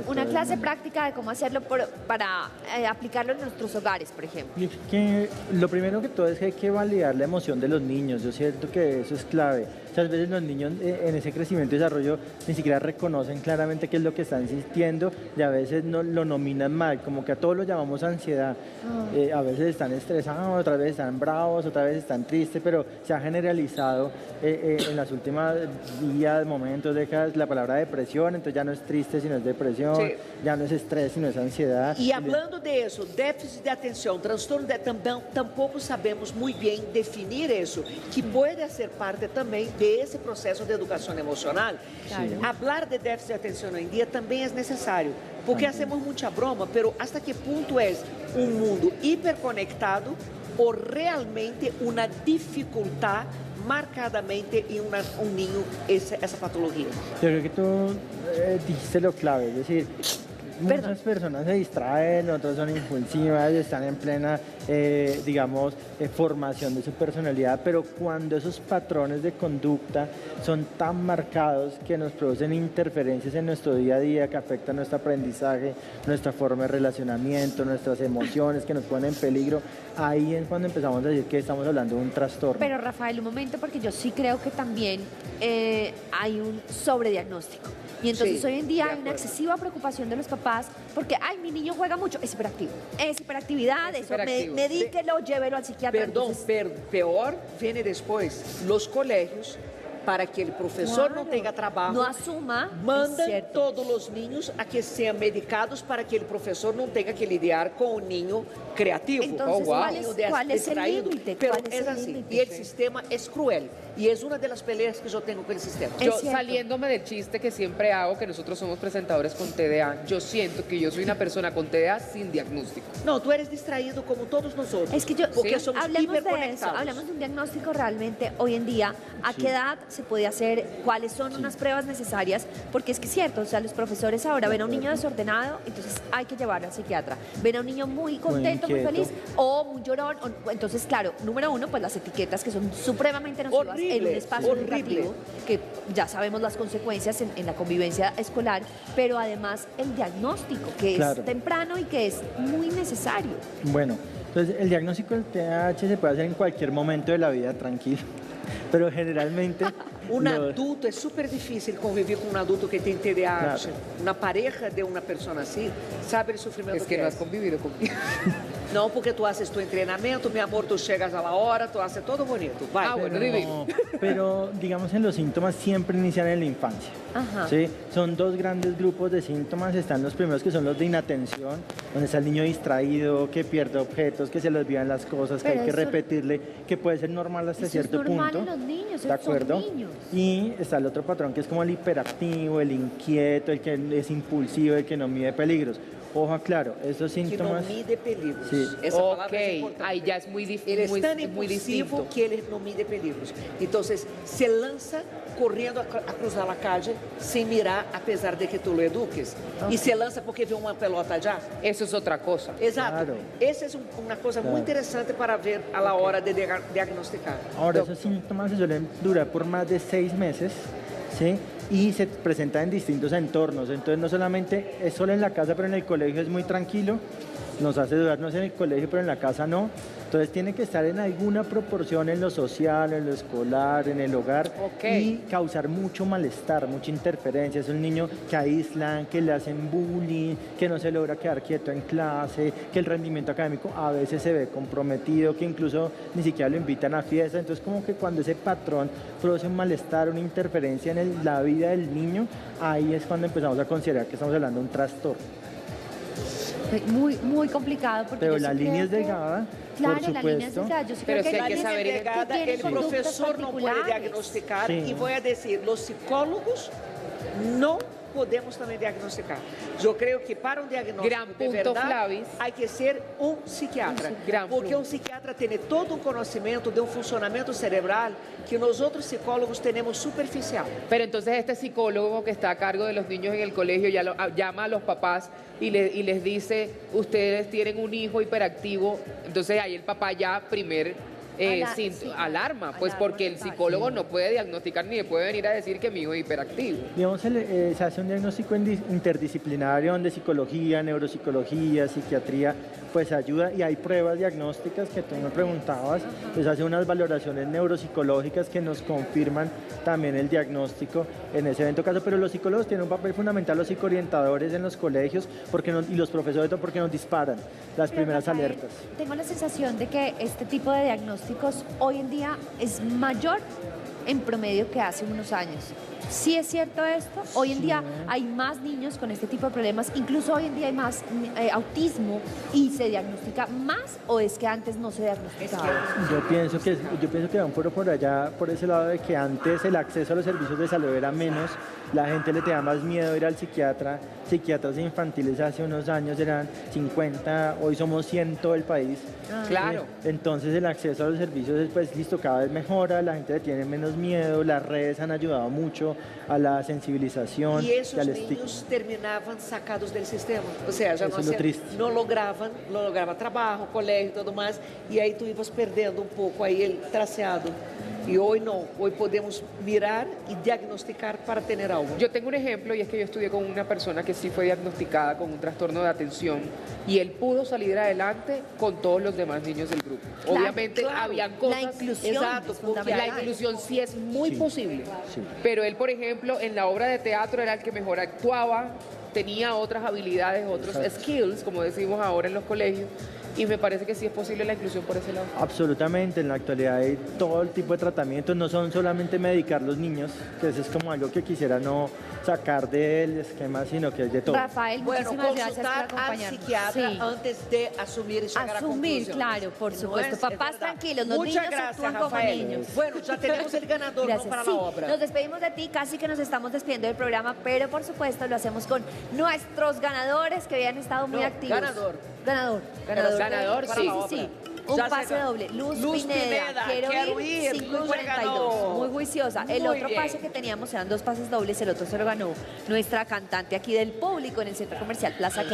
Una clase práctica de cómo hacerlo para aplicarlo en nuestros hogares, por ejemplo. Y es que lo primero que todo es que hay que validar la emoción de los niños. Yo siento que eso es clave. Muchas veces los niños en ese crecimiento y desarrollo ni siquiera reconocen claramente qué es lo que están sintiendo y a veces no, lo nominan mal, como que a todos lo llamamos ansiedad. A veces están estresados, otras veces están bravos, otras veces están tristes, pero se ha generalizado en las últimas días, momentos, décadas, la palabra depresión, entonces ya no es triste, sino es depresión, Sí. ya no es estrés, sino es ansiedad. E hablando de eso, déficit de atención, trastorno de tampouco sabemos muito bem definir isso, que pode ser parte também desse processo de educação emocional. Claro. Hablar de déficit de atenção hoje em dia também é necessário, porque hacemos muita broma, pero hasta que ponto é um mundo hiperconectado ou realmente uma dificuldade marcadamente em um niño essa patologia? Yo creo que tú dijiste lo clave, es decir, muchas personas se distraen, otras son impulsivas, están en plena, digamos, formación de su personalidad, pero cuando esos patrones de conducta son tan marcados que nos producen interferencias en nuestro día a día, que afectan nuestro aprendizaje, nuestra forma de relacionamiento, nuestras emociones, que nos ponen en peligro, ahí es cuando empezamos a decir que estamos hablando de un trastorno. Pero Rafael, un momento, porque yo sí creo que también hay un sobrediagnóstico. Y entonces Sí, hoy en día de hay una acuerdo. excesiva preocupación de los papás porque, ay, mi niño juega mucho, es hiperactivo. Es hiperactividad, Es eso, hiperactivo. medíquelo, llévelo al psiquiatra. Perdão, Entonces, pior viene depois, los colégios, para que o professor não claro, tenha trabalho, no asuma, manda es cierto. todos os niños a que sejam medicados para que o professor não tenha que lidiar com o niño creativo. Entonces, o ¿cuál niño es- cuál es el distraído. límite? Pero ¿Cuál es es el así, límite? y el sistema es cruel, y es una de las peleas que yo tengo con el sistema. Es Yo, cierto. saliéndome del chiste que siempre hago, que nosotros somos presentadores con TDA, yo siento que yo soy una persona con TDA sin diagnóstico. No, tú eres distraído como todos nosotros. Es que yo, porque ¿Sí? somos hablemos de eso, hiperconectados. hablamos de un diagnóstico realmente hoy en día, a qué edad se puede hacer, cuáles son unas pruebas necesarias, porque es que es cierto, o sea, los profesores ahora ven a un niño desordenado, entonces hay que llevarlo al psiquiatra, ven a un niño muy contento, muy inquieto. feliz, o muy llorón, entonces claro, número uno, pues las etiquetas que son supremamente nocivas en un Horrible, espacio horrible. educativo, que ya sabemos las consecuencias en la convivencia escolar, pero además el diagnóstico, que Claro. es temprano y que es muy necesario. Bueno, entonces el diagnóstico del TDAH se puede hacer en cualquier momento de la vida, tranquilo, pero generalmente... Um lo- adulto, é super difícil conviver com um adulto que tem TDAH. Claro. Uma pareja de uma pessoa assim, sabe o sofrimento Es que no has é. convivido conmigo. Não, porque tu haces tu treinamento, meu amor, tu chegas a la hora, tu haces todo bonito. Vai. Ah, bueno, dime. No, pero digamos en los síntomas siempre inician en la infancia. Ajá. ¿Sí? Son dos grandes grupos de síntomas. Están los primeros que son los de inatención, donde está el niño distraído, que pierde objetos, que se le olvidan las cosas, que Pero hay que eso- repetirle, que puede ser normal hasta Eso es cierto normal punto. en los niños, ¿De son acuerdo? niños. Y está el otro patrón que es como el hiperactivo, el inquieto, el que es impulsivo, el que no mide peligros. Ojo, claro, estos Que não síntomas... mide peligros. Sí. Essa palavra é Ok, importante. ahí ya es muy, Ele é muy, tão muy impulsivo distinto. que ele não mide peligros. Então, se lança correndo a cruzar a calle sem mirar, apesar de que tu lo eduques. E se lança porque vê uma pelota já. Eso es otra cosa. Exato. Claro. Essa é uma coisa muito interessante para ver a la hora de diagnosticar. Ahora, esos síntomas se suelen durar por más de 6 meses, ¿sí? Y se presentan en distintos entornos. Entonces, no solamente es solo en la casa, pero en el colegio es muy tranquilo. Nos hace dudar, no es en el colegio, pero en la casa no. Entonces, tiene que estar en alguna proporción en lo social, en lo escolar, en el hogar. Ok. Y causar mucho malestar, mucha interferencia. Es un niño que aíslan, que le hacen bullying, que no se logra quedar quieto en clase, que el rendimiento académico a veces se ve comprometido, que incluso ni siquiera lo invitan a fiesta. Entonces, como que cuando ese patrón produce un malestar, una interferencia en la vida del niño, ahí es cuando empezamos a considerar que estamos hablando de un trastorno. Muy, muy complicado. Porque Pero yo la sí línea creo es que- delgada, Claro, por la línea es supuesto. delgada. Yo sí Pero creo sí que hay que la saber línea Pegada, tú tienes el conductas professor não pode particulares. diagnosticar Sim. e vou a dizer, os psicólogos não podemos também diagnosticar. Eu creio que para um diagnóstico Gran de punto, verdade, Flavis. há que ser um psiquiatra. Gran Porque punto. um psiquiatra tem todo um conhecimento de um funcionamento cerebral que nós outros psicólogos temos superficial. Pero entonces este psicólogo que está a cargo de los niños en el colegio ya llama a los papás y les dice, ustedes tienen un hijo hiperactivo, entonces ahí el papá ya alarma, pues Alarma porque el total. psicólogo no puede diagnosticar ni le puede venir a decir que mi hijo es hiperactivo. Digamos, se hace un diagnóstico interdisciplinario donde psicología, neuropsicología, psiquiatría, pues ayuda y hay pruebas diagnósticas que tú me preguntabas, pues hace unas valoraciones neuropsicológicas que nos confirman también el diagnóstico en ese evento caso, pero los psicólogos tienen un papel fundamental, los psicoorientadores en los colegios y los profesores porque nos disparan las Pero, primeras Rafael, alertas. Tengo la sensación de que este tipo de diagnósticos hoy en día es mayor en promedio que hace unos años. ¿Sí es cierto esto? Hoy en día hay más niños con este tipo de problemas, incluso hoy en día hay más autismo y se diagnostica más, o es que antes no se diagnosticaba. Yo pienso que van por allá, por ese lado de que antes el acceso a los servicios de salud era menos, la gente le tenía más miedo ir al psiquiatra. Psiquiatras infantiles hace unos años eran 50, hoy somos 100 todo el país. Claro. Entonces el acceso a los servicios, pues listo, cada vez mejora, la gente le tiene menos miedo, las redes han ayudado mucho a la sensibilización Y esos al estigma. niños terminaban sacados del sistema. O sea, ya Eso es lo triste. no lograban trabajo, colegio y todo más. Y ahí tú ibas perdiendo un poco ahí el traseado. Y hoy no, hoy podemos mirar y diagnosticar para tener algo. Yo tengo un ejemplo y es que yo estudié con una persona que sí fue diagnosticada con un trastorno de atención y él pudo salir adelante con todos los demás niños del grupo. Claro, Obviamente claro. habían cosas... La inclusión Exacto, es porque La fundamental. inclusión sí es muy Sí. posible, Sí. pero él, por ejemplo, en la obra de teatro era el que mejor actuaba, tenía otras habilidades, otros Exacto. skills, como decimos ahora en los colegios, y me parece que sí es posible la inclusión por ese lado. Absolutamente, en la actualidad hay todo el tipo de tratamientos, no son solamente medicar los niños, que eso es como algo que quisiera no sacar del esquema, sino que es de todo. Rafael, Bueno, muchísimas gracias por consultar al acompañarnos. psiquiatra Sí. antes de asumir y llegar a Asumir, conclusiones. claro, por No supuesto. es Papás, verdad. tranquilos, los Muchas niños gracias, actúan como Rafael. niños. Bueno, ya tenemos el ganador, ¿no? Gracias. Para Sí, la obra. nos despedimos de ti, casi que nos estamos despidiendo del programa, pero por supuesto lo hacemos con nuestros ganadores que habían estado muy No, activos. ganador. Ganador. Ganador, Para sí. la Sí, obra. un Ya pase llega. doble. Luz Luz Pineda. Pineda, Quiero quiero ir. ir. 5 y Luz 42. ganó. Muy juiciosa. El Muy otro bien. pase que teníamos eran 2 pases dobles. El otro se lo ganó nuestra cantante aquí del público en el Centro Comercial Plaza Claro.